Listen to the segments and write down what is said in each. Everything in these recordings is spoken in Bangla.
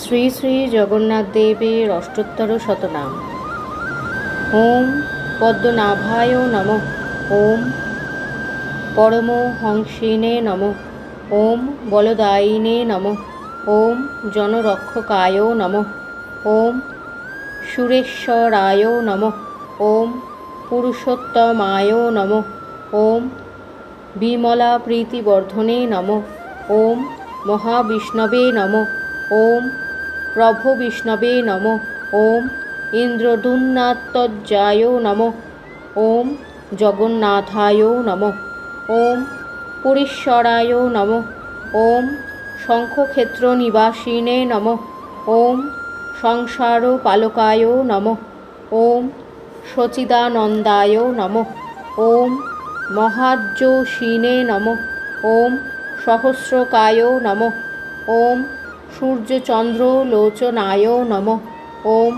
শ্রী শ্রী জগন্নাথ দেবের অষ্টোত্তর শতনাম। ওম পদ্মনাভায় নমঃ। ওম পরমহংসিনে নমঃ। ওম বলদায়িনে নমঃ। ওম জনরক্ষকায় নমঃ। ওম সুরেশ্বরায় নমঃ। ওম পুরুষোত্তমায় নমঃ। ওম বিমলা প্রীতিবর্ধনে নমঃ। ওম মহাবিষ্ণবে নমঃ। ওম প্রভবিষ্ণবে নমঃ। ওম ইন্দ্রদুন্নাত্তজ্জায় নমঃ। ওম জগন্নাথায় নমঃ। ওম পুরীশ্বরায় নমঃ। ওম শঙ্খক্ষেত্র নিবাসিনে নমঃ। ওম সংসারপালকায় নমঃ। ওম সচিদানন্দায় নমঃ। ওম মহাজ্যোতিষিণে নমঃ। ওম সহস্রকায় নমঃ। ওম সূর্যচন্দ্রলোচনায় নমঃ। ওম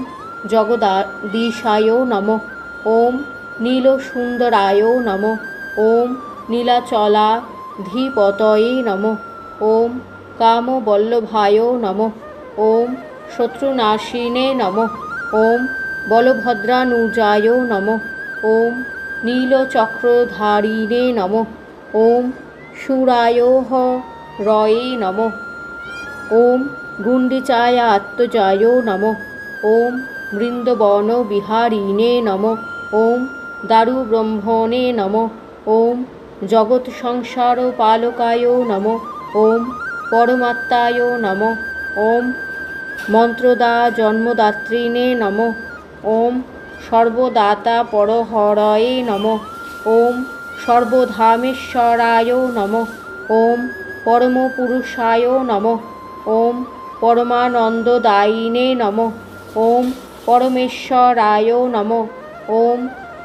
জগদীশায় নমঃ। ওম নীলসুন্দরায় নমঃ। ওম নীলাচলাধিপতয়ে নমঃ। ওম কামবল্লভায় নমঃ। ওম শত্রুনাশিনে নমঃ। ওম বলভদ্রানুজায় নমঃ। ওম নীলচক্রধারিণে নমঃ। ওম শূরায় রয়ে নমঃ। ওম গুণ্ডিচায়াত্মজায় নমঃ। ওম বৃন্দবনবিহারিণে নমঃ। ওম দারুব্রহ্মণে নমঃ। ওম জগৎসংসারপালকায় নমঃ। ওম পরমাত্মায় নমঃ। ওম মন্ত্রদা জন্মদাত্রীনে নমঃ। ওম সর্বদাতাপরহরয়ে নমঃ। ওম সর্বধামেশ্বরায় নমঃ। ওম পরমপুরুষায় নমঃ। ওম পরমানন্দদায়িনে নমঃ। ওম পরমেশ্বরায় নমঃ। ওম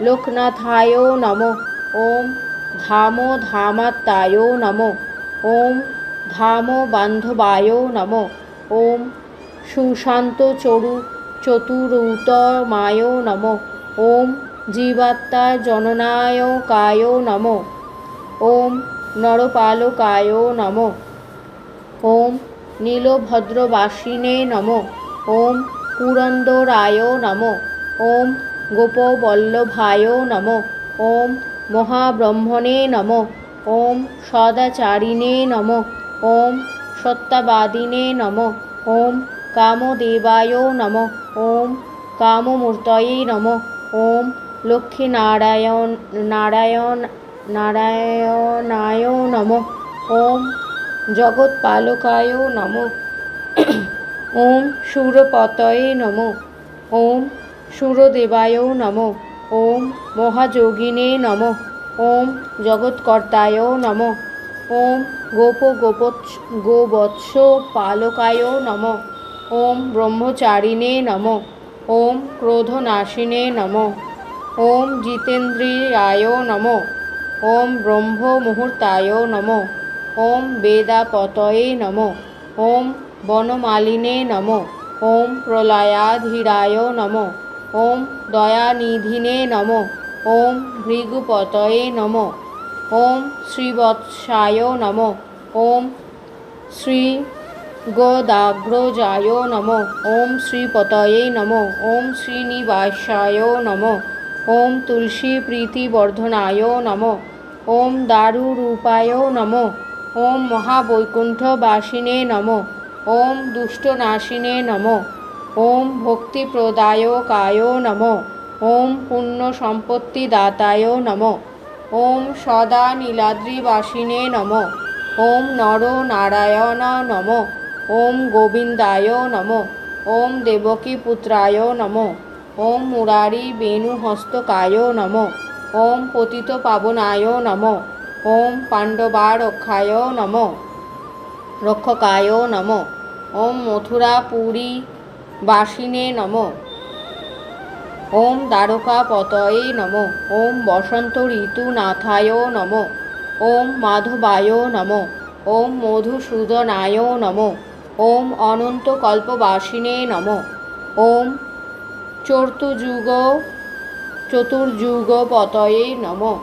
লোকনাথায় নমঃ। ওম ধামধামাত্মায় নমঃ। ওম ধামবান্ধবায় নমঃ। ওম সুশান্ত চতুরুত্তমায় নমঃ। ওম জীবাত্মা জননায়কায় নমঃ। ওম নরপালকায় নমঃ। ওম নীলভদ্রবাসিনে নমঃ। ওম পুরন্দরায় নমঃ। ওম গোপবল্লভায় নমঃ। ওম মহাব্রহ্মণে নমঃ। ওম সদাচারিণে নমঃ। ওম সত্যবাদিনে নমঃ। ওম কামদেবায় নমঃ। ওম কামমূর্তয়ে নমঃ। ওম লক্ষ্মীনারায়ণায় নমঃ। ওম জগৎপালকায় নমঃ। ওম সুরপতয়ে নমঃ। ওম সুরদেবায় নমঃ। ওম মহাযোগিনে নমঃ। ওম জগৎকর্তায় নমঃ। ওম গোবৎস পালকায় নমঃ। ওম ব্রহ্মচারিণে নমঃ। ওম ক্রোধনাশিনে নমঃ। ওম জিতেন্দ্রিয়ায় নমঃ। ওম ব্রহ্মমুহূর্তায় নমঃ। ওম বেদাপতয়ে নমঃ। ওম বনমালিনে নমঃ। ওম প্রলয়াধীরায় নমঃ। ওম দয়ানিধিনে নমঃ। ওম ভৃগুপতয়ে নমঃ। ওম শ্রীবৎসায় নমঃ। ওম শ্রীগদাগ্রজায় নমঃ। ওম শ্রীপতয়ে নমঃ। ওম শ্রীনিবাসায় নমঃ। ওম তুলসীপ্রীতিবর্ধনায় নমঃ। ওম দারুরূপায় নমঃ। ওম মহাবৈকুণ্ঠবাসিনে নমঃ। ওম দুষ্টনাশিনে নমঃ। ওম ভক্তিপ্রদায়কায় নমঃ। ওম পুণ্যসম্পত্তিদাতায় নমঃ। ওম সদা নীলাদ্রিবাসিনে নমঃ। ওম নরনারায়ণ নমঃ। ওম গোবিন্দায় নমঃ। ওম দেবকীপুত্রায় নমঃ। ওম মুরারি বেণুহস্তকায় নমঃ। ওম পতিতপাবনায় নমঃ। ওম পাণ্ডবারক্ষায় নমঃ। রক্ষকায় নমঃ। ওম মথুরাপুরীবাসিনে নমঃ। ওম দ্বারকাপতয়ে নমঃ। ওম বসন্ত ঋতুনাথায় নমঃ। ওম মাধবায় নমঃ। ওম মধুসূদনায় নমঃ। ওম অনন্তকল্পবাসিনে নমঃ। ওম চতুর্যুগপতয়ে নমঃ।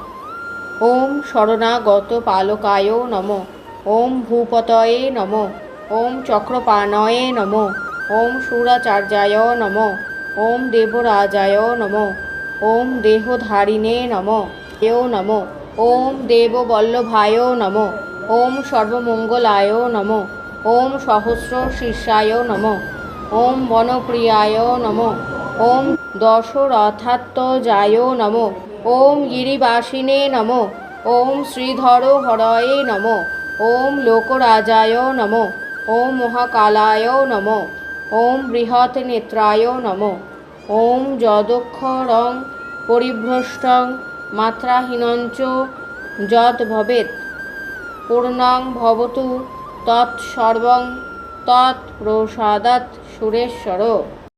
ওম শরণাগতপালকায় নমঃ। ওম ভূপতয়ে নমঃ। ওম চক্রপাণয়ে নমঃ। ওম সুরাচার্যায় নমঃ। ওম দেবরাজায় নমঃ। ওম দেহধারিণে নমঃ। এও নমঃ। ওম দেববল্লভায় নমঃ। ওম সর্বমঙ্গলায় নমঃ। ওম সহস্র শীর্ষায় নমঃ। ওম বনপ্রিয়ায় নমঃ। ওম দশরথাত্মজায় নমঃ। ওম গিরিবাসিনে নমঃ। ওম শ্রীধর হরয়ে নমঃ। ওম লোকরাজায় নমঃ। ওম মহাকালায় নমঃ। ওম বৃহৎ নেত্রায় নমঃ। ওম যদক্ষরং পরিভ্রষ্টং মাত্রাহীনঞ্চ যৎ ভবেৎ পূর্ণং ভবতু তৎসর্বং তৎপ্রসাদাৎ সুরেশ্বর।